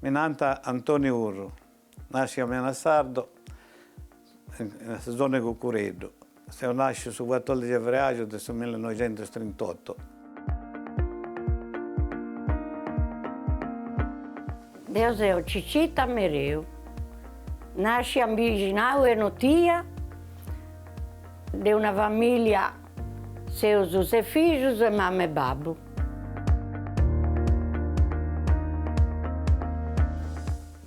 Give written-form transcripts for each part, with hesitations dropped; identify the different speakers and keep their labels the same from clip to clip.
Speaker 1: Minanta Antonio Urru, nasce a Menassardo, in zona Cucuredo. Se nasce su 14 febbraio del 1938.
Speaker 2: Deus é o Chichita Mereu. Nasce a Biginau e Notia, de una famiglia seus e filhos e mamma e babbo.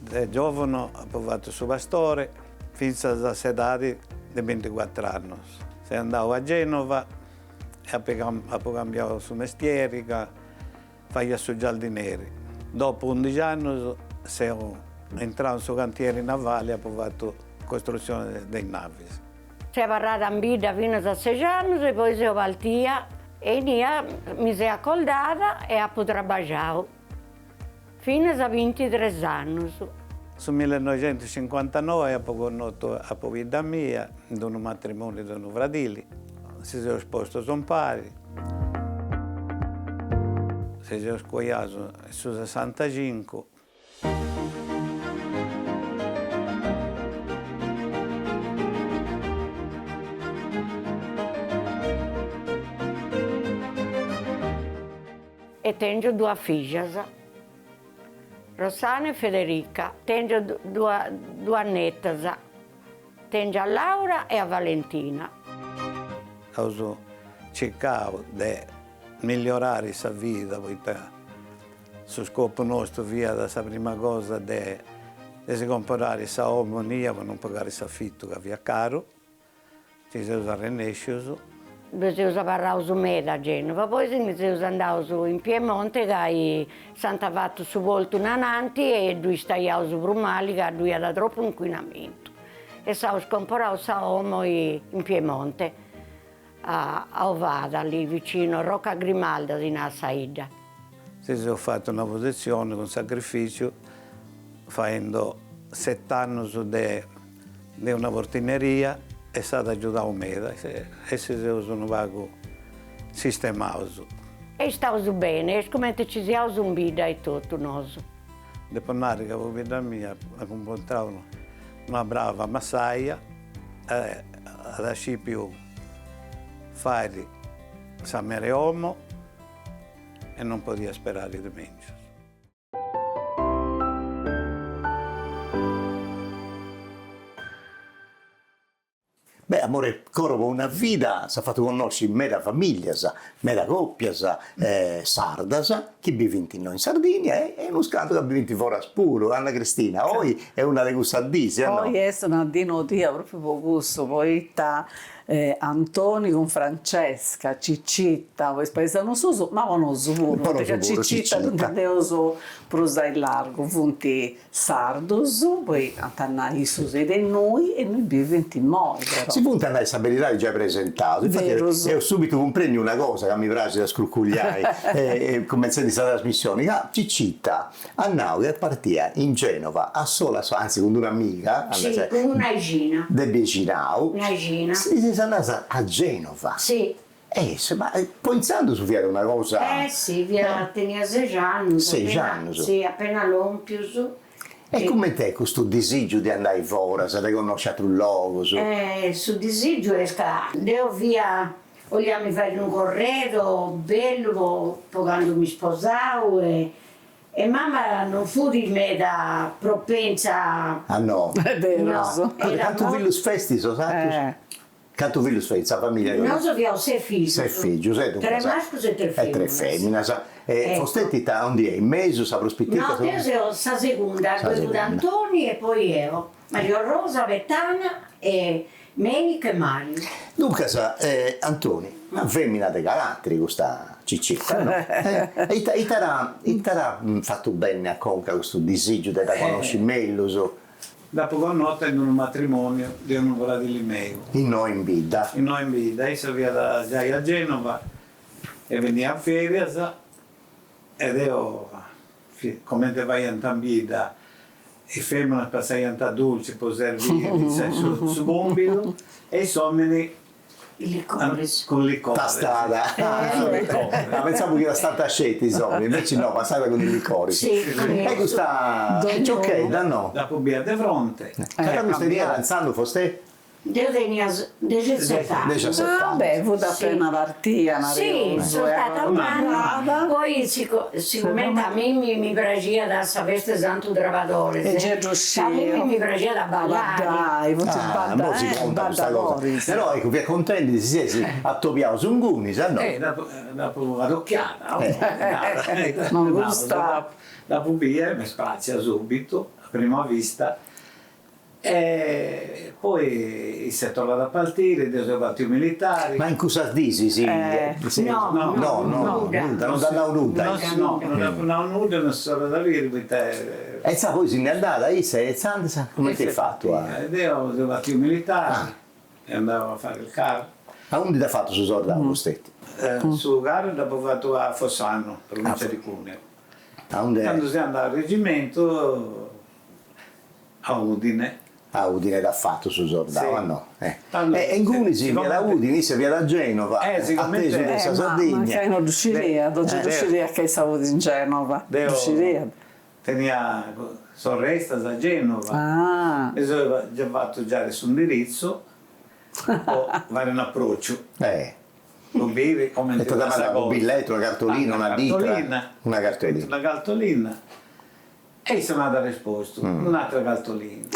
Speaker 1: Da giovane ho provato su pastore fino alla età di 24 anni. Sei andato a Genova e ho cambiato il suo mestiere, fai su giardinieri. Dopo 11 anni sono entrato sul cantiere navale e ho provato la costruzione dei navi.
Speaker 2: Si è parlata in vita fino a 6 anni e poi si è partita e mi si è accordata e ho lavorato fino a 23 anni.
Speaker 1: Nel 1959 ho conosciuto la povera mia, in un matrimonio di un fratello. Si sono sposti sono pari. Si sono scoiati su 65.
Speaker 2: E tenho 2 figlie, Rossana e Federica. Tenho 2 netas, tenho a Laura e a Valentina.
Speaker 1: Ho cercato di migliorare la vita, perché lo scopo nostro via da la prima cosa di comprare la armonia per non pagare l'affitto che aveva caro. Ci siamo rinnesciuti.
Speaker 2: Noi siamo parlati meno a Genova, poi siamo andati in Piemonte, che siamo fatto su volto in avanti e noi stiamo su Brumali, che noi aveva troppo inquinamento. E siamo comprati l'uomo in Piemonte, a Ovada, lì vicino a Rocca Grimalda, in Saida.
Speaker 1: Ci siamo fatto una posizione con sacrificio, facendo 7 anni di una portineria. È stato aiutato me e si sono sistemati.
Speaker 2: E stiamo bene, è come se ci siamo in vita e tutto noi.
Speaker 1: Dopo che la vita mia ho incontrato una brava massaia e adesso più fare Samere Omo e non potevo sperare di meglio.
Speaker 3: Beh, amore, Corobo, una vita si è fatto conoscere meda famiglia, meda coppia, sarda, che vive in Sardegna e uno scatto che vive fuori a Spuro, Anna Cristina. Poi è una delle gustardise, no?
Speaker 4: Poi è una dinotia proprio per gusto, poi sta Antoni con Francesca, Ciccitta, poi spaesano su, ma non su pure, perché Ciccitta non devo prosare largo, funti sardos, poi antannai su sede noi e noi viviamo in noi.
Speaker 3: Si punta a stabilità già presentato, infatti io subito comprendo una cosa che mi piace da scruccugliare come di questa trasmissione, che Ciccitta a Nau che partiva in Genova a sola, anzi con un'amica,
Speaker 2: sì, con una Gina.
Speaker 3: De Becinau.
Speaker 2: Una Gina.
Speaker 3: Si è andata a Genova.
Speaker 2: Sì.
Speaker 3: Ma pensando su via una cosa...
Speaker 2: sì, via tenia 6 anni.
Speaker 3: 6 anni.
Speaker 2: Sì, appena l'ompius.
Speaker 3: E come te questo disagio di andare fuori, se conoscere un luogo?
Speaker 2: Su disagio è stato, devo via, vogliamo fare un corredo bello, poi quando mi sposavo e mamma non fu di me da propensa.
Speaker 3: Ah no?
Speaker 4: È vero.
Speaker 2: No,
Speaker 3: Canto Villus Festis, lo sai? Canto Villus Festis, la famiglia.
Speaker 2: Noi abbiamo 6 figli.
Speaker 3: 6 figli,
Speaker 2: 3 maschi e 3 femmine.
Speaker 3: E 3 femmine. Fostetti un è in mezzo, sa prospettiva?
Speaker 2: No, io sono la seconda, quello di Antoni e poi io. Maria Rosa, Bettana e Menica e Mario.
Speaker 3: Dunque, Antoni, una femmina di caratteri questa Ciccitta, no? E t'era fatto bene a conca questo disagio da conoscere meglio.
Speaker 1: Dopo conosco in un matrimonio di un fratello mio.
Speaker 3: In noi in vita.
Speaker 1: In noi in vita, io via da già a Genova e veniva a ferie ed io, come te vai in vita, i femmine passavano a dolci per servire su bombido e i uomini
Speaker 2: Il liquore.
Speaker 1: Con liquore.
Speaker 3: Tastata.
Speaker 1: liquore.
Speaker 3: Pensavo che era stata scelta i soldi, invece no, passata con il liquore.
Speaker 2: Sì,
Speaker 3: E questa ok, da no.
Speaker 1: La cubia di fronte.
Speaker 3: Quando stai avanzando, foste?
Speaker 2: Io tenia 17 anni.
Speaker 3: 17
Speaker 4: Ah,
Speaker 3: anni.
Speaker 4: beh, fu da
Speaker 2: Sì.
Speaker 4: appena partita,
Speaker 2: Sì, sono stata un anno, poi sicuramente a me mi piaceva da sapere Santo Travadores.
Speaker 4: E Gergo
Speaker 2: A me mi piaceva da ballare.
Speaker 4: Dai,
Speaker 3: Mo si conta questa cosa. Però ecco, vi è contenti di sì, attoppiamo su un guni, sa no?
Speaker 1: Dopo la rocchiata.
Speaker 4: Non gusta.
Speaker 1: La pubia mi sprazia subito, a prima vista. E poi si è tornato a partire, sono fatti i militari.
Speaker 3: Ma in cosa disi? Sì. Sì.
Speaker 2: No,
Speaker 3: nuda, non danno nuda.
Speaker 1: Non nuda, non sono da dire.
Speaker 3: E sa, poi se ne è andata, lì sei come ti hai fatto?
Speaker 1: Io sono fatti i militari e andavo a fare il carro.
Speaker 3: Ma onde ti ha fatto su Sordano, stetti?
Speaker 1: Su carro dopo ho fatto a Fossano, provincia di Cuneo. Quando si è andato al reggimento a Udine.
Speaker 3: A Udine l'ha fatto su Sordano,
Speaker 1: Sì.
Speaker 3: no?
Speaker 1: Tanto-
Speaker 3: E in Cunisi, via da Udine, se via da Genova,
Speaker 1: sicuramente-
Speaker 3: atteso questa
Speaker 4: Ma
Speaker 3: Sardegna.
Speaker 4: che non riusciria, non riusciria che stavo in Genova. Riusciria.
Speaker 1: Tenia sorresta a Genova.
Speaker 4: Ah,
Speaker 1: E so già fatto già su indirizzo o fare un approccio. Non bevi come
Speaker 3: E ti mandava un biglietto, una cartolina, una ditta. Una cartolina.
Speaker 1: Una cartolina. E sono andata risposto, un'altra cartolina.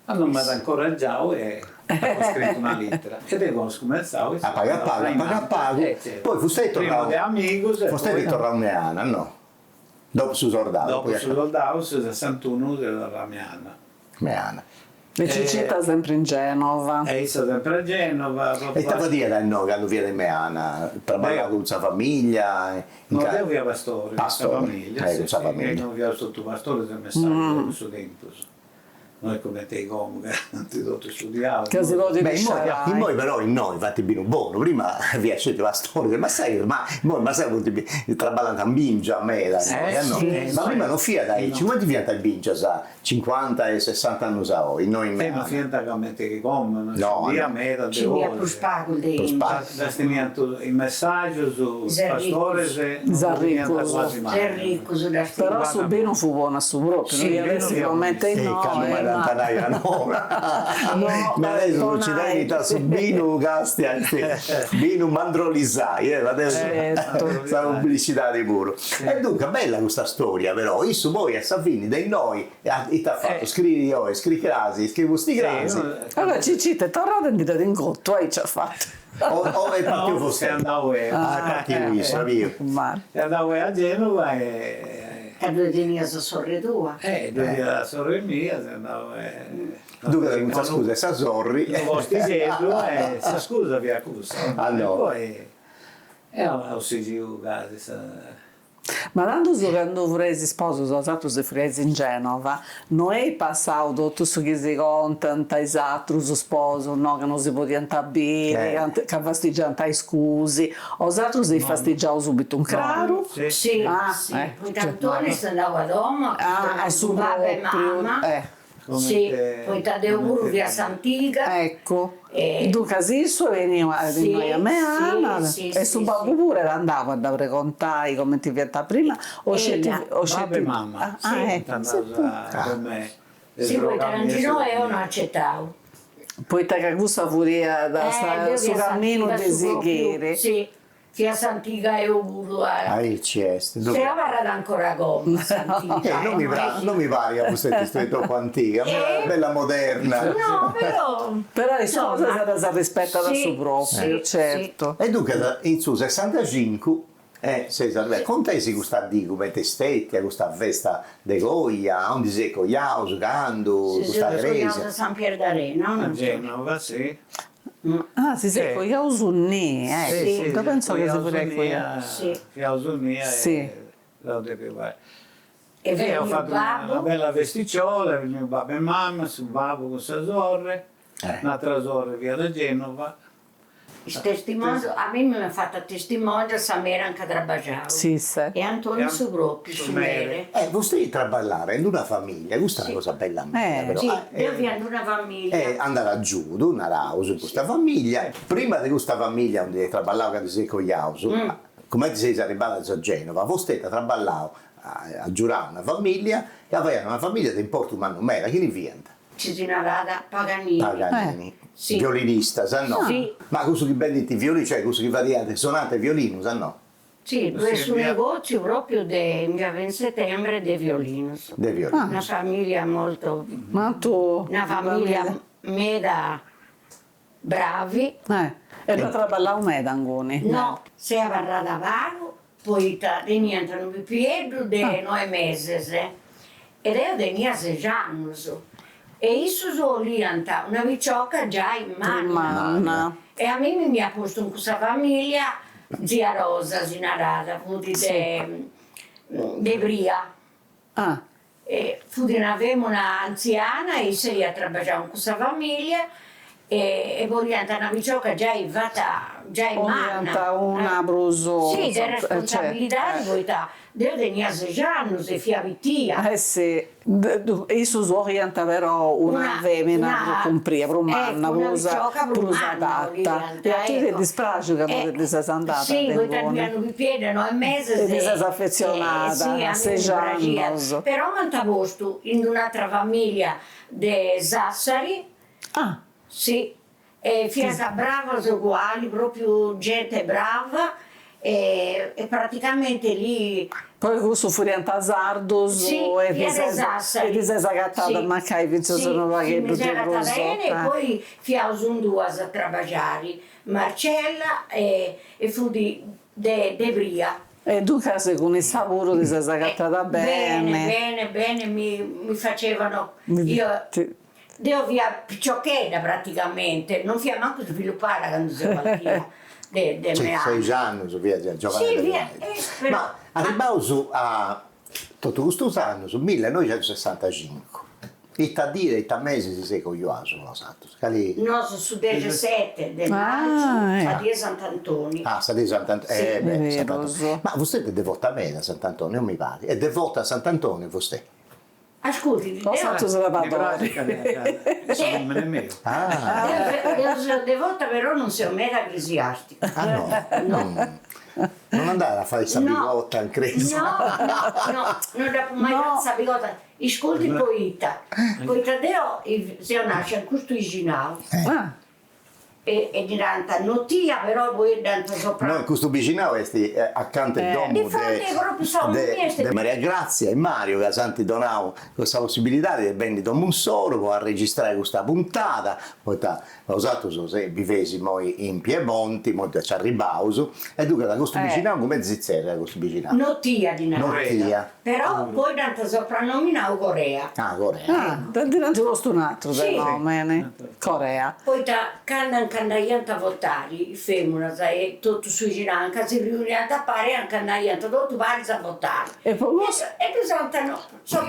Speaker 1: Hanno mi incoraggiato e ho scritto una lettera. E devo scommezzare.
Speaker 3: A pago.
Speaker 1: Certo.
Speaker 3: Poi fu stai
Speaker 1: Prima
Speaker 3: tornato.
Speaker 1: di amigos e
Speaker 3: Fu stai
Speaker 1: poi
Speaker 3: ritornato Meana, no? Dopo su Sordano.
Speaker 1: dopo
Speaker 3: poi
Speaker 1: su Soldao, su 61 della Ramiana.
Speaker 3: Meana.
Speaker 4: le cicetta sempre in Genova.
Speaker 1: E sono sempre a Genova.
Speaker 3: E stava dire da noi, quando viene in Meana, lavorava con sua famiglia.
Speaker 1: Non devo via pastore,
Speaker 3: Pastore,
Speaker 1: famiglia.
Speaker 3: con sua famiglia.
Speaker 1: E non via sotto pastore del messaggio su dentro. Noi come te comunque, antidoto studiato.
Speaker 4: Che si voti
Speaker 3: Beh,
Speaker 4: pisciarai.
Speaker 3: in noi però, infatti bene buono, prima vi accetto la storia, ma sai, ma sai il traballante a bingia a me, no?
Speaker 1: sì,
Speaker 3: Ma prima non fia dai, 50 fianta a bingia, sa, 50 e 60 anni sa, in noi in
Speaker 1: Ma fienta che mette che come,
Speaker 3: No,
Speaker 1: via
Speaker 3: no.
Speaker 1: me da
Speaker 2: Ci via più spacco
Speaker 3: spacco.
Speaker 1: Da steniamo il messaggio su pastore se
Speaker 4: Zarrico.
Speaker 2: Sei ricco sulla
Speaker 4: Però
Speaker 2: strada.
Speaker 4: su bene fu buono su proprio,
Speaker 1: Sì,
Speaker 4: non
Speaker 1: bene
Speaker 4: sicuramente no.
Speaker 3: Calma d'Antanaia no, ma adesso non ci dai in su Binu Castia, Binu Mandrolizai,
Speaker 4: Certo.
Speaker 3: sarà pubblicità di puro. E dunque, bella questa storia però, io poi a Savini, dei noi, e ti ha fatto scrivi io, scrivi crasi, scrivi questi crasi,
Speaker 4: Allora Cicita è tornata in dita d'incotto, hai già fatto.
Speaker 3: o è partito
Speaker 1: Se
Speaker 3: fosse.
Speaker 1: andavo
Speaker 3: Partito lui, savio.
Speaker 4: Ma
Speaker 1: a Genova e
Speaker 2: E due tenia la sorella tua.
Speaker 1: la sorella mia se andavo
Speaker 3: Dunque, scusa, sa sorri.
Speaker 1: il vostro esempio e si scusa via cussa.
Speaker 3: Ah, no.
Speaker 1: E poi ho seguito
Speaker 4: Ma tanto quando fresi sposo, sono stato se fresi in Genova, non è passato tutto su che si conta, esatto, su sposo, no, che non si poteva andare bene, che fastigiano scusi, o altro si fastigiava subito un craro.
Speaker 2: Sì,
Speaker 4: Ah,
Speaker 2: sì.
Speaker 4: ecco,
Speaker 2: Poi
Speaker 4: cioè,
Speaker 2: Tantoni se andava a Roma,
Speaker 4: a
Speaker 2: su
Speaker 4: su
Speaker 2: papà e
Speaker 4: proprio,
Speaker 2: mamma. Sì, poi Tadeo pure via Santiga.
Speaker 4: Ecco,
Speaker 2: E-
Speaker 4: Duca Sisso veniva
Speaker 2: Sì,
Speaker 4: noi a Meana
Speaker 2: sì,
Speaker 4: e
Speaker 2: sì,
Speaker 4: su
Speaker 2: sì,
Speaker 4: babbo
Speaker 2: sì.
Speaker 4: pure andava a dare contai come ti vieta prima o
Speaker 1: Babbo e mamma.
Speaker 4: ecco.
Speaker 1: Con me.
Speaker 2: Sì, poi Tarantino io non accettavo.
Speaker 4: Poi te che gusta furia da
Speaker 2: Io
Speaker 4: su
Speaker 2: via
Speaker 4: cammino
Speaker 2: Santiga,
Speaker 4: di
Speaker 2: su proprio-
Speaker 4: Sighieri.
Speaker 2: Sì, via Santiga io pure.
Speaker 3: Ai cesti.
Speaker 2: Se la parla ancora gomma, Santiga.
Speaker 3: Non mi pare che fosse troppo antica, bella moderna.
Speaker 2: No, però...
Speaker 4: Però le
Speaker 2: Insomma,
Speaker 4: cose si rispettano
Speaker 2: sì,
Speaker 4: su proprio,
Speaker 2: sì,
Speaker 4: certo.
Speaker 3: E dunque, in su 65, Cesare, contesi questa di come te stetti, questa festa de Goia, onde si cogliao, giocando,
Speaker 2: Si
Speaker 3: questa
Speaker 2: sono
Speaker 3: iglesia.
Speaker 2: a San Pier d'Arena,
Speaker 1: A
Speaker 2: no?
Speaker 1: Genova, sì.
Speaker 4: Ah, si secco, io uso nì,
Speaker 2: Sì,
Speaker 4: io penso che si pure qui.
Speaker 2: Sì.
Speaker 1: Sì.
Speaker 2: E
Speaker 1: E
Speaker 2: per
Speaker 1: ho
Speaker 2: mio
Speaker 1: fatto una
Speaker 2: babbo,
Speaker 1: bella vesticiola, il mio babbo e mamma, sul babbo con sa sorre, un'altra sorre via da Genova.
Speaker 2: il testimonio, a me mi ha fatto testimonio Samera anche Drabajau.
Speaker 4: Sì, sì.
Speaker 2: E Antonio su proprio, su Mere.
Speaker 3: Voi state traballare in una famiglia, questa è una cosa bella a me, però.
Speaker 2: Sì, io vivo in una famiglia.
Speaker 3: Andare giù, un arauso in questa famiglia. Prima di questa famiglia, dove traballavo che sei con gli auso, come ti sei arrivato a Genova, voi state traballando a giurare una famiglia, e aveva una famiglia di importo umano mera, chi ne viene?
Speaker 2: Cisinarada Paganini.
Speaker 3: Paganini,
Speaker 2: Sì.
Speaker 3: violinista, sanno?
Speaker 2: Sì.
Speaker 3: Ma questo che belli ti violini, cioè questo che variate, suonate violino, sanno?
Speaker 2: Sì, due su negozio proprio in via 20 settembre di violino.
Speaker 3: De violino.
Speaker 2: Una famiglia molto,
Speaker 4: Ma tu?
Speaker 2: una famiglia meda bravi.
Speaker 4: E da traballare un medangoni.
Speaker 2: No, se avarrà vago, poi rientrano i piedi de 9 mesi. Ed io tenia 6 anni. E isso solianta una vicioca già in mano. E a me mi ha posto in questa famiglia zia Rosa, Zinarada, fu di de Bria. E fu di avevamo una anziana e si è trabajato in questa famiglia e poi diventa una vicioca già in mano.
Speaker 4: Diventa una bruso.
Speaker 2: Sì, di responsabilità di poi io tenia 6 anni e fiavitia.
Speaker 4: Sì, isso orienta però una femmina compria, una brusa adatta. E a te ti dispiace che non ti sei andata?
Speaker 2: Sì, poi ti hanno i piedi 9 mesi.
Speaker 4: E ti sei affezionata, 6 anni.
Speaker 2: Però mi hanno posto in un'altra famiglia di Sassari. Sì, e fiata brava uguali, proprio gente brava e praticamente lì.
Speaker 4: Poi questo fu diventato sardo e ti sei agattata a Maccai, penso sono vaghe tutte
Speaker 2: bene e poi fiauso un due a trabalhare, Marcella e fu di Bria.
Speaker 4: E dunque con il lavoro ti sei agattata bene.
Speaker 2: Bene, mi facevano, io via picciocchetta praticamente, non via manco sviluppare quando si partiva.
Speaker 3: 6 anni, via giocare.
Speaker 2: Sì, via.
Speaker 3: Ma arriviamo a tutto questo anno, su 1965. E a dire, e a mesi si sei con Ioaso, lo santo.
Speaker 2: No, su 17 del maggio, a di Sant'Antonio.
Speaker 3: Sta di Sant'Antonio.
Speaker 4: Sant'Antonio.
Speaker 3: Ma voi siete devota a me a Sant'Antonio, non mi pare. È devota a Sant'Antonio, voi siete?
Speaker 2: Ascolti,
Speaker 4: ho fatto sulla padrona.
Speaker 2: Io sono devota, però non sono mega ecclesiastica.
Speaker 3: No. Non andare a fare questa bigotta in creso.
Speaker 2: No, non da mai fare questa bigotta. Ascolti poeta. Poeta deo, se nasce in questo originale. E diventa notia, però poi diventa sopra.
Speaker 3: No, questo vicino è accanto al domo di Maria Grazia e Mario che Santi donavo questa possibilità di venire da un solo, poi a registrare questa puntata, poi lo usato se vivesimo in Piemonte, molto ci arrivauso, e dunque da questo vicino come zizzera da questo vicino?
Speaker 2: Notia di Notia. Però poi diventa soprannominato Corea.
Speaker 3: Corea.
Speaker 4: Diventa questo un altro del nome, Corea.
Speaker 2: Poi quando andaiamo a votare, i femmine, sai, tutto sui giranca, si riuniamo a pare, anche andaiamo tutti pari a votare.
Speaker 4: E poi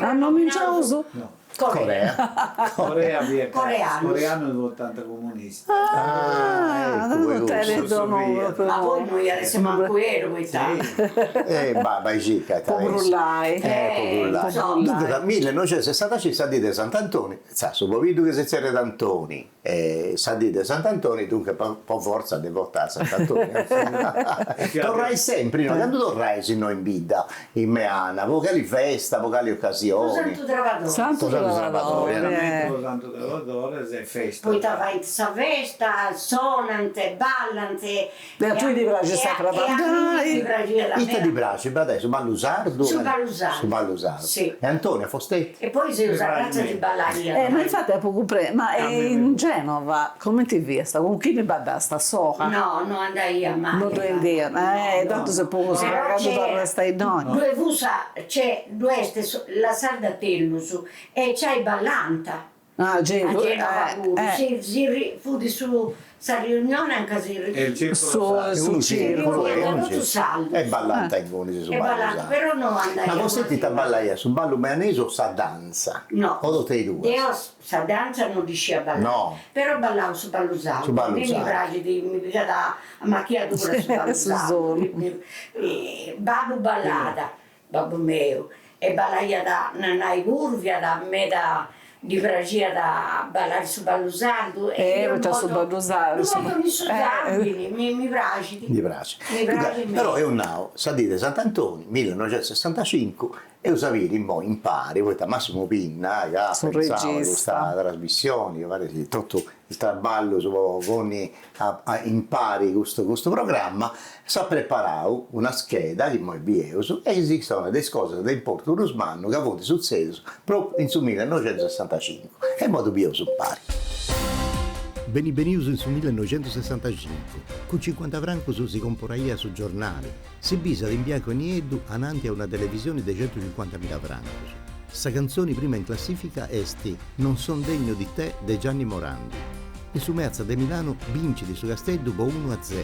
Speaker 2: hanno
Speaker 4: cominciato?
Speaker 1: Coreano è tanto comunista.
Speaker 4: Non te ne dono.
Speaker 2: Ma poi noi siamo a quello,
Speaker 3: vai circa.
Speaker 4: Pobrullai.
Speaker 3: Dunque dal 1965 sa di Sant'Antonio, sa, soprattutto che si c'era d'Antoni, sa di Sant'Antonio, dunque per forza di votare a Sant'Antonio. Torrai sempre, quando torrai se no in vita, in Meana, vocali festa, vocali occasioni.
Speaker 2: Santo
Speaker 1: Santo Salvatore è festa.
Speaker 2: Poi vai a festa, suonante, ballante.
Speaker 4: E tu ti piace sempre
Speaker 3: Ita di Braci, adesso Ballusardo.
Speaker 2: Su Ballusardo.
Speaker 3: Sì. E Antonio Fostetti.
Speaker 2: E poi si usa razza di ballare.
Speaker 4: Ma infatti è poco ma in Genova come ti vista? Con chi ne bada sta soca?
Speaker 2: No, non andai a mai.
Speaker 4: Non rendi, tanto se poco si ragazzo da resta in donne.
Speaker 2: Due vusa c'è la Sardatellus e c'hai ballanta.
Speaker 4: Genova.
Speaker 2: Si fu di su Sta riunione anche se
Speaker 1: E il circolo
Speaker 3: È
Speaker 4: Su
Speaker 3: un
Speaker 4: circolo,
Speaker 3: circolo, è un
Speaker 2: tutto saldo.
Speaker 3: circolo. È ballante in Voni su
Speaker 2: È ballato,
Speaker 3: ballo.
Speaker 2: però non andai
Speaker 3: Ma
Speaker 2: a
Speaker 3: voi sentite a ballare su ballo meanese o sa danza?
Speaker 2: No.
Speaker 3: O tutte e due?
Speaker 2: Io sa danza non riuscivo a ballare,
Speaker 3: No.
Speaker 2: però ballavo su ballo saldo.
Speaker 3: Su ballo
Speaker 2: A me mi
Speaker 3: saldo.
Speaker 2: piace mi piace da macchiatura su ballo
Speaker 4: Su
Speaker 2: saldo.
Speaker 4: zona.
Speaker 2: Babbo ballata, babbo mio, e ballai da nai curvia da me da di pragia da ballare su ballo saldo.
Speaker 4: perché su ballo saldo,
Speaker 2: Non molto insudabili, mi piace.
Speaker 3: Mi piace.
Speaker 2: Mi piace
Speaker 3: Però è un nao, sa dire Sant'Antonio, 1965, e usaviri mo impari, poi da Massimo Pinna, che ha
Speaker 4: Sul
Speaker 3: pensato a
Speaker 4: regista.
Speaker 3: questa trasmissione, che pare sì, tutto il traballo su Voni a impari questo programma, sa preparare una scheda che mo è bieso, e esistono delle cose da importo rusmano che ha avuto successo proprio in su 1965, e in modo bieso impari. Beni Benius in su 1965, con 50 francos si comporaia su giornale, si bisa in bianco e nieddu ananti a una televisione di 150.000 francos. Sa canzone prima in classifica esti Non son degno di te de Gianni Morandi. In su Meazza de Milano vince di su Castello 1-0.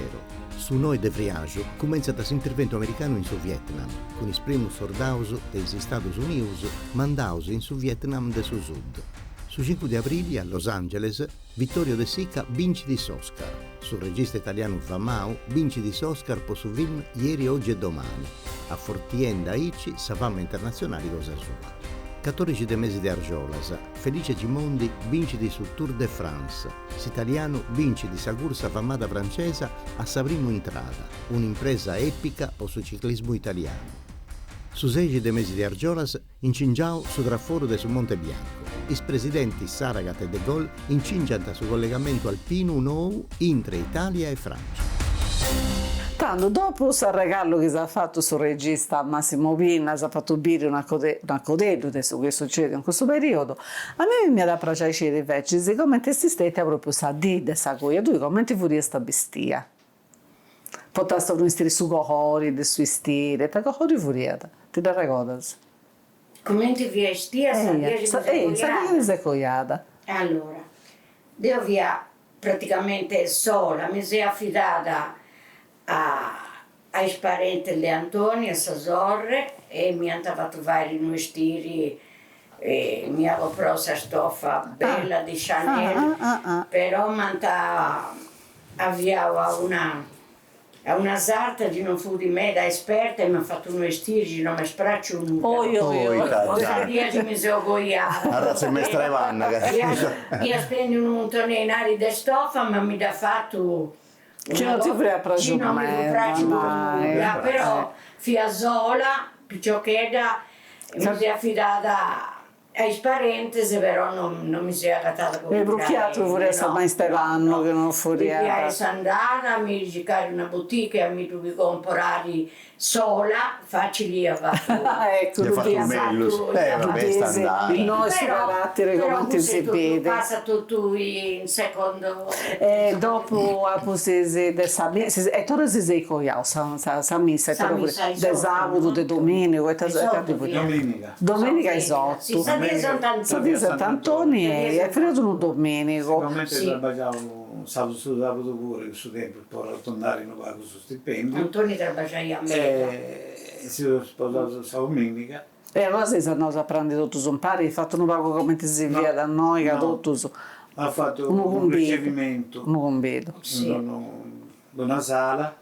Speaker 3: Su noi de Friaggio comincia das intervento americano in su Vietnam, con i primus soldados dei Stati Uniti mandaus in su Vietnam de su Sud. Su 5 di aprile a Los Angeles, Vittorio De Sica vince di Oscar. Sul regista italiano Famau vince di Oscar per su film Ieri, Oggi e Domani. A Fortienda Ici, sa fama internazionale cosa sua. 14 de mesi di Argiolas, Felice Gimondi vince di su Tour de France. S'italiano vince di sa corsa famata francese a sa prima entrata, un'impresa epica per su ciclismo italiano. Su 16 de mesi di Argiolas, incingiao su traforo de su Monte Bianco. I presidenti Saragat e De Gaulle incingiano su collegamento alpino nou intra Italia e Francia.
Speaker 4: Tanto dopo il regalo che si è fatto sul regista Massimo Pinna, si è fatto bere una codello adesso che succede in questo periodo, a me mi ha dato piacere invece, siccome ti stette proprio sa di questa cosa, tu come ti fuori questa bestia? Potresti non stare su cohori, del suo stile, te cohori furiata, ti da ricordi?
Speaker 2: Come ti vestia,
Speaker 4: Sapete che sei cogliata?
Speaker 2: Allora, io via praticamente sola, mi sei affidata ai parenti di Antonio, a Sasorre, e mi andava a trovare i nuovi stili, e mi avevo preso la stoffa bella di Chanel, però avviava una sarta di non fu di me da esperta e mi ha fatto un vestire, non mi spraccio nulla. Cosa dia che mi sono goiata.
Speaker 3: Allora se mi strevanna.
Speaker 2: Io spendo un montone in aria di stoffa, ma mi ha fatto...
Speaker 4: Che non ti frega
Speaker 2: Ci non mi frega nulla, però Fiasola, Piccioccheda, mi si è affidata ai parenti, però non mi si è adattata con
Speaker 4: il bruciato vorrei sapere mai Stefano che non fuori.
Speaker 2: Mi sono andata, mi giocare una boutique, mi dovevo comprare sola, facili a
Speaker 4: ecco,
Speaker 3: vabbè, sta andando.
Speaker 4: Il nostro carattere come ti si vede.
Speaker 2: Passa tutto in secondo.
Speaker 4: Dopo a posese de sabia, e tu si sei coiao, sa missa, de sabato, de domenica, Domenica esatto. Sa Sant'Antonio e credo un domenico.
Speaker 1: Sicuramente trabajavo sabato pure, in suo tempo, per tornare in pago su stipendio.
Speaker 2: Antonio trabajava a me.
Speaker 1: Si è sposato la domenica.
Speaker 4: E allora si sono andati a prendere tutto su un pari, ha fatto un pago come ti si via da noi, che tutto su.
Speaker 1: Ha fatto un ricevimento.
Speaker 4: Un convedo.
Speaker 1: In una sala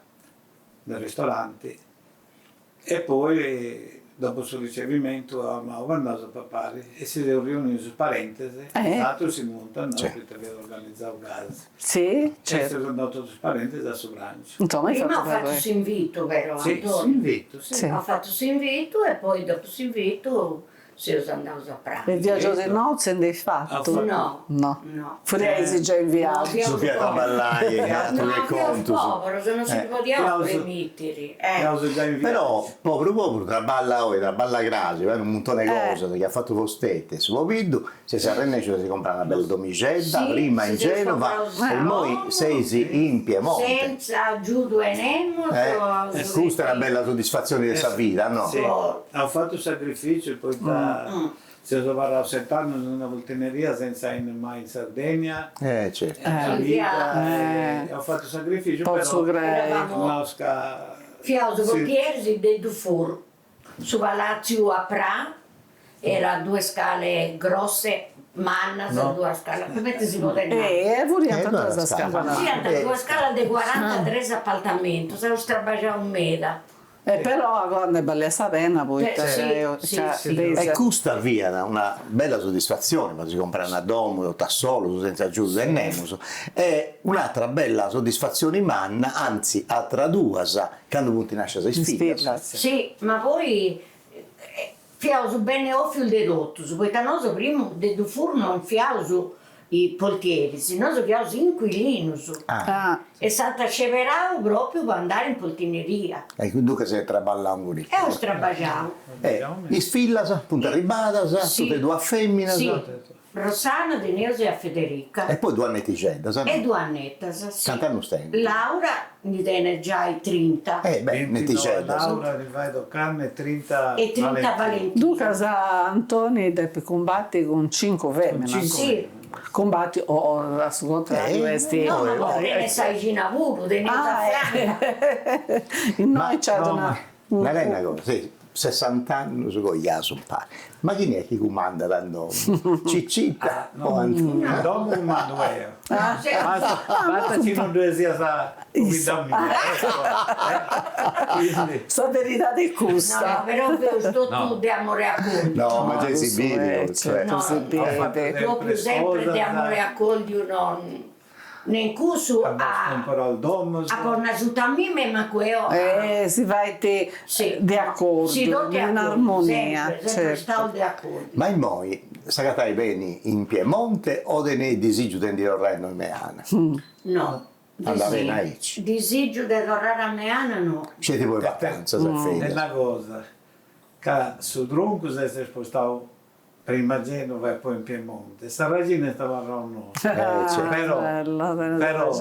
Speaker 1: del ristorante, e poi dopo il suo ricevimento abbiamo andato a papare e si sono riuniti su parentesi, l'altro si monta, no, perché aveva organizzato un gas.
Speaker 4: Sì,
Speaker 1: certo. E si sono andato su parentesi da Sobrancio.
Speaker 4: Insomma,
Speaker 2: prima ho fatto questo invito, vero?
Speaker 1: Sì, invito, sì.
Speaker 2: Ho fatto questo invito e poi dopo questo invito si sono andati a pranzo.
Speaker 4: Il viaggio di nozze non hai fatto?
Speaker 2: No.
Speaker 4: Fuori già in viaggio.
Speaker 3: Su Pietro Ballai, che altro che conto.
Speaker 2: Povero, se non si poteva permettere.
Speaker 3: Però, povero, traballa grasi, un montone di cose che ha fatto vostette. Su Ovidio, se si arrennesce si compra una bella domicella, prima in Genova, e poi sei in Piemonte.
Speaker 2: Senza giudo e nemo.
Speaker 3: Questa è una bella soddisfazione di questa vita, no?
Speaker 1: Sì, ho fatto sacrificio, poi Se sono parlato 7 anni in una voltineria senza ir mai in Sardegna.
Speaker 3: Certo.
Speaker 1: La vita, ho fatto sacrificio,
Speaker 4: Posso
Speaker 1: però
Speaker 4: credere.
Speaker 1: conosca...
Speaker 2: Fiauso portieri de Dufour, su Palazzo a Pra, era 2 scale grosse, manna,
Speaker 1: No.
Speaker 2: 2 scale, come si può dire?
Speaker 4: Vogliamo
Speaker 3: guarda,
Speaker 4: questa scala.
Speaker 2: Sì, hanno 2 scale di 43 appartamenti, se lo strabagia un meda.
Speaker 4: Però quando è bella sapena poi
Speaker 2: sì.
Speaker 3: E questa via una bella soddisfazione, quando si compra una domo, tassolo, senza aggiungere nemus, è un'altra bella soddisfazione manna, anzi a traduasa, quando punti nasce sei sfida.
Speaker 2: Sì, ma poi fiauso bene offio de rottus, poiché noi prima de Dufour non fiauso i portieri, se noi fiauso inquilinos. E Santa Sceverau proprio per andare in portineria.
Speaker 3: E quindi che si traballa un
Speaker 2: E ho strabagiato.
Speaker 3: gli sfillasa, punta ribadasa,
Speaker 2: Sì.
Speaker 3: tutte 2 femmine,
Speaker 2: Sì, Rossana, Denise e Federica.
Speaker 3: e poi 2 annetti c'è,
Speaker 2: E 2 annette, sì.
Speaker 3: Quanti anni stai?
Speaker 2: Laura ne tiene già i 30.
Speaker 3: Beh, netti
Speaker 1: 29
Speaker 3: c'è.
Speaker 1: Laura, ne vai toccando e 30
Speaker 2: E 30 Valentina.
Speaker 4: Duca sa Antoni deve combatti con 5 femmine.
Speaker 2: Sì.
Speaker 4: Combatti o a suo contrario questi.
Speaker 2: No, ma poi te ne sai Ginavuro, te ne sai Franca.
Speaker 4: Noi c'è una...
Speaker 3: Ma è una cosa, sì, 60 anni su Gogliaso un po'. Ma chi è che comanda tanto? Ciccita? o Antoni?
Speaker 1: Dopo comando io.
Speaker 2: Sì.
Speaker 1: Basta che non deve sia sa vita mia. Quindi,
Speaker 4: Sa verità di
Speaker 2: No,
Speaker 4: custa.
Speaker 2: però sto tu di amore a colli.
Speaker 3: No, ma già si vede.
Speaker 4: certo,
Speaker 2: No,
Speaker 4: si
Speaker 2: no,
Speaker 4: vede.
Speaker 2: proprio sempre di amore a colli, non... Ne cuso
Speaker 1: un
Speaker 2: a...
Speaker 1: po' al domo.
Speaker 2: A conosciuto a me, ma quello...
Speaker 4: Si va di
Speaker 2: Sì,
Speaker 4: accordo,
Speaker 2: sì, do di
Speaker 4: in
Speaker 2: accordo,
Speaker 4: armonia.
Speaker 2: sempre
Speaker 4: Certo.
Speaker 2: stavo di accordo.
Speaker 3: Ma in moi, sagatai bene in Piemonte o de ne disigio di Orreno in Meana?
Speaker 2: No.
Speaker 3: Andare in Aici.
Speaker 2: Disigio di tornare a Meana no.
Speaker 3: Siete voi vacanza,
Speaker 1: È
Speaker 3: fede.
Speaker 1: una cosa, che su Drunco si è spostato prima a Genova e poi in Piemonte. Sta ragina stava a Ronno.
Speaker 3: Certo.
Speaker 1: Però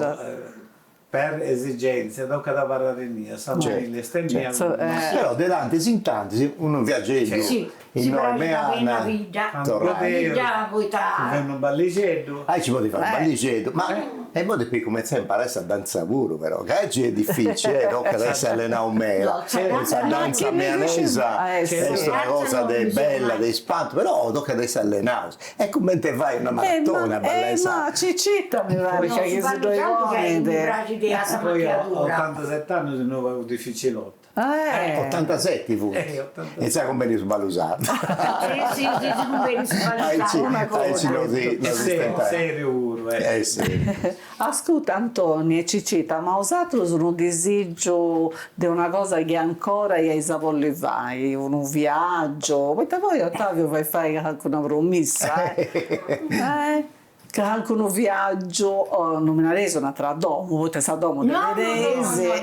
Speaker 1: per esigenze, tocca da parlare mia, famiglia, stemmiamo.
Speaker 3: Però de tanti in tanti, uno viaggello
Speaker 2: Sì,
Speaker 3: in
Speaker 2: si
Speaker 3: noi
Speaker 2: prende la
Speaker 3: Meana.
Speaker 2: vita.
Speaker 3: Torrare.
Speaker 2: Vita, poi
Speaker 1: Fanno un ballicetto.
Speaker 3: Ci potevi fare un ballicetto, ma e poi qui come sempre imparare a danza pure però, che oggi è difficile, no? Che adesso allenare un meno,
Speaker 2: No, c'è
Speaker 3: questa danza milanesa
Speaker 4: sì.
Speaker 3: è una cosa bella, di spanto, però tocca adesso allenare. E come te vai una maratona, bellezza.
Speaker 4: No, Cicita mi va,
Speaker 2: No,
Speaker 4: che
Speaker 2: si
Speaker 4: si
Speaker 2: fanno
Speaker 4: due
Speaker 2: tanto che è un
Speaker 4: uomini.
Speaker 2: braccio di asa
Speaker 1: Poi ho
Speaker 2: macchiatura.
Speaker 1: 87 anni di nuovo avevo difficilotta.
Speaker 3: 87 fu.
Speaker 1: 87.
Speaker 3: E sai come li sbalusato.
Speaker 2: Sì, non vedi sbagliare una cosa.
Speaker 1: Serio pure.
Speaker 3: Sì.
Speaker 4: Ascolta Antonio e Cicita, ma usato un disagio di una cosa che ancora hai saputo fare, un viaggio, poi Ottavio vai a fare anche una promessa, che anche un viaggio, non me ne reso una tra domo, poi sa domo
Speaker 2: No,
Speaker 4: Vedese,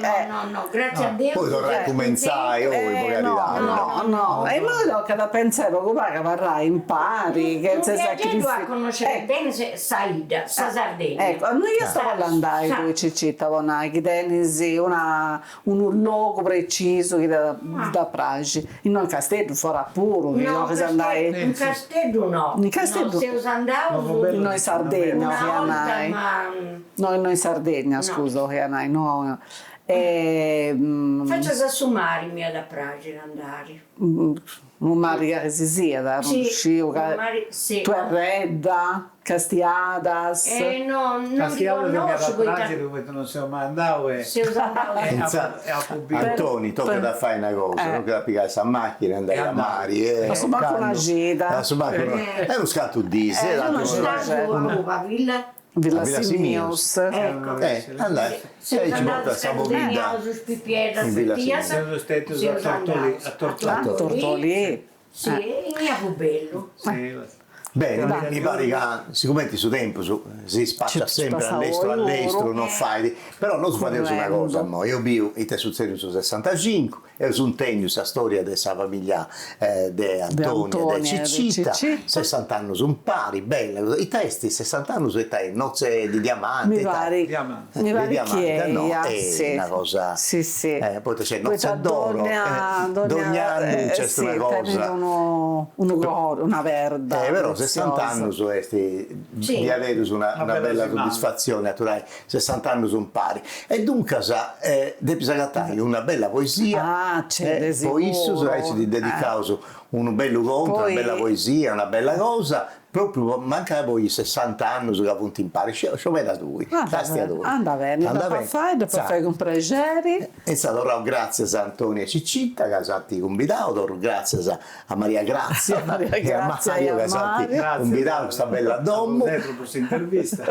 Speaker 2: no, grazie a Dio.
Speaker 3: Poi dovrei cominciare, magari
Speaker 4: no, e noi che da pensare che varrà impari, che
Speaker 2: Non
Speaker 4: si
Speaker 2: viaggiando a conoscere
Speaker 4: sacrifica.
Speaker 2: bene Saida, sa Sardegna.
Speaker 4: Ecco, noi io stavo andando con Cicita, che tenisi un luogo preciso che da Pragi, in un castello fuori pure, che
Speaker 2: No,
Speaker 4: io che andai
Speaker 2: in Castello no.
Speaker 4: In Castello?
Speaker 2: No, se us andavo
Speaker 4: noi in Sardegna,
Speaker 2: una
Speaker 4: che
Speaker 2: volta,
Speaker 4: andai.
Speaker 2: ma
Speaker 4: Noi in Sardegna, scusa, che andai, no.
Speaker 2: faccio assumare mia da Pragi andare.
Speaker 4: Non Maria che si sia, non
Speaker 2: Sì,
Speaker 4: riuscivo,
Speaker 2: sì.
Speaker 4: tu Redda, Castiadas.
Speaker 2: Non ti
Speaker 1: Caschiato che
Speaker 2: conosco
Speaker 1: era Pragi dove non siamo andati
Speaker 2: se us andavo.
Speaker 1: e a pubblicare.
Speaker 3: Antoni, tocca da fare una cosa, tocca da pigliare questa macchina, andare a mari.
Speaker 4: Ma insomma, con una gita.
Speaker 3: È uno scatto di sé.
Speaker 2: Sono stato a Roma, Villa.
Speaker 4: Villa
Speaker 3: Villa
Speaker 4: Simios.
Speaker 2: Ecco.
Speaker 3: Allora,
Speaker 2: Se us
Speaker 3: ci porta
Speaker 2: andavo a
Speaker 3: Sabovida.
Speaker 2: Scardegna, su Spipiera,
Speaker 3: In Villa
Speaker 2: Settia,
Speaker 1: Sono stato
Speaker 2: se us andavo
Speaker 1: a Tortoli.
Speaker 4: Tortoli.
Speaker 2: Sì, e mi fu bello.
Speaker 1: Sì,
Speaker 3: Bene, mi pare che siccome su tempo si spaccia sempre all'estero, non fai, però non si fa una cosa, mo. Io vivo in succede su 65, e su un tegno la storia della famiglia di Antonio e di Ciccita, 60 anni su un pari, bella, i testi 60 anni su i nozze di diamanti,
Speaker 4: mi pare che
Speaker 3: è una cosa, poi c'è nozze d'oro, ogni anno c'è una cosa,
Speaker 4: una verda,
Speaker 3: però 60 anni su questi di avere una bella soddisfazione naturale, 60 anni su un pari, e dunque devi scattare una bella poesia, poi ci dedicato un bello conto, una bella poesia, una bella cosa, proprio manca poi 60 anni su che appunto impari, ci vedi a lui,
Speaker 4: anda bene, dopo fai con piacere.
Speaker 3: È stato grazie a Antonio Ciccita che ha stati convitato, grazie a Maria Grazia, e a Mario che ha stati convitato questa bella donna,
Speaker 1: questa intervista.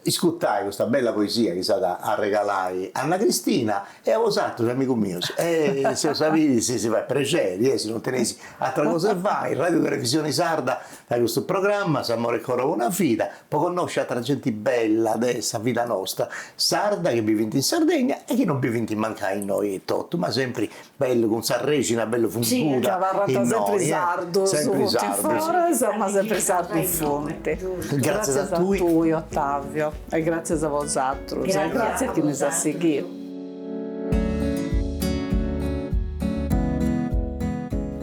Speaker 3: Ascoltai questa bella poesia che è stata a regalare a Anna Cristina, e ho usato amico mio, se lo sapevi si fa piacere, se non tenesi altra cosa fai, in Radio Televisione Sarda da questo programma S'amore coro una fida, poi conosce altra gente bella adesso, vita nostra sarda, che vive in Sardegna e che non vive in mancare in noi e tutto, ma sempre bello con sa regina, bello funfuta in noi, sempre sardo,
Speaker 4: ma sempre sardo in fonte.
Speaker 3: Grazie a
Speaker 4: tu Ottavio, e grazie a voi altri, grazie a chi mi sa seguire.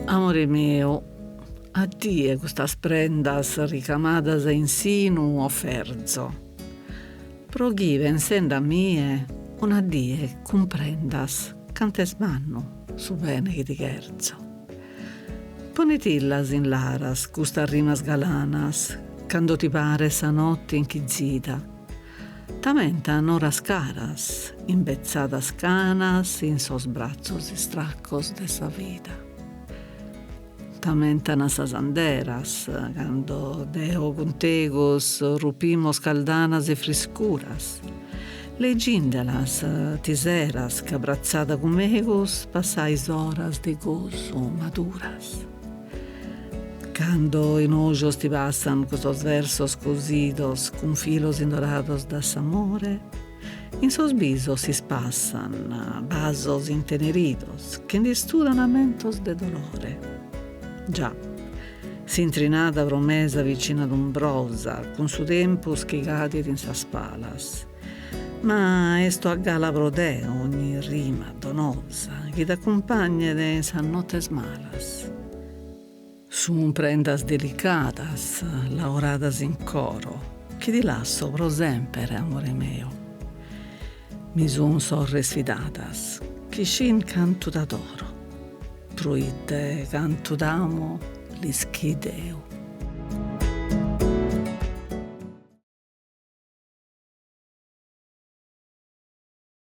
Speaker 4: Amore mio, a die questas prendas ricamadas in sinu offerzo. Proghiven senda mie, una die comprendas cantes mannu su bene che ti cherzo. Ponetillas in laras, custa rimas galanas, quando ti pare sa notte inchizzita. Tamentan oras caras, imbezzadas canas in sos brazzos y straccos de sa vida. Tamentan a sas anderas, cando deo contegos rupimos caldanas e friscuras. Legindelas tiseras que abrazzada cum egos passais horas de gozo maduras. Cando in ojos ti pasan questos versos cosidos con filos indorados das amore, in sos visos si spassan vasos inteneridos que desturan amentos de dolore. Già, si intrinada promesa vicina d'umbrosa, con su tempo schigati in sas palas. Ma esto a gala brodeo ogni rima donosa che t'accompagna de sa nottes malas. Sun prendas delicadas, lauradas in coro, che ti lasso pro sempre, amore mio. Mi son sorre sfidatas, che scin canto d'adoro, pro ite canto d'amo, li schideo.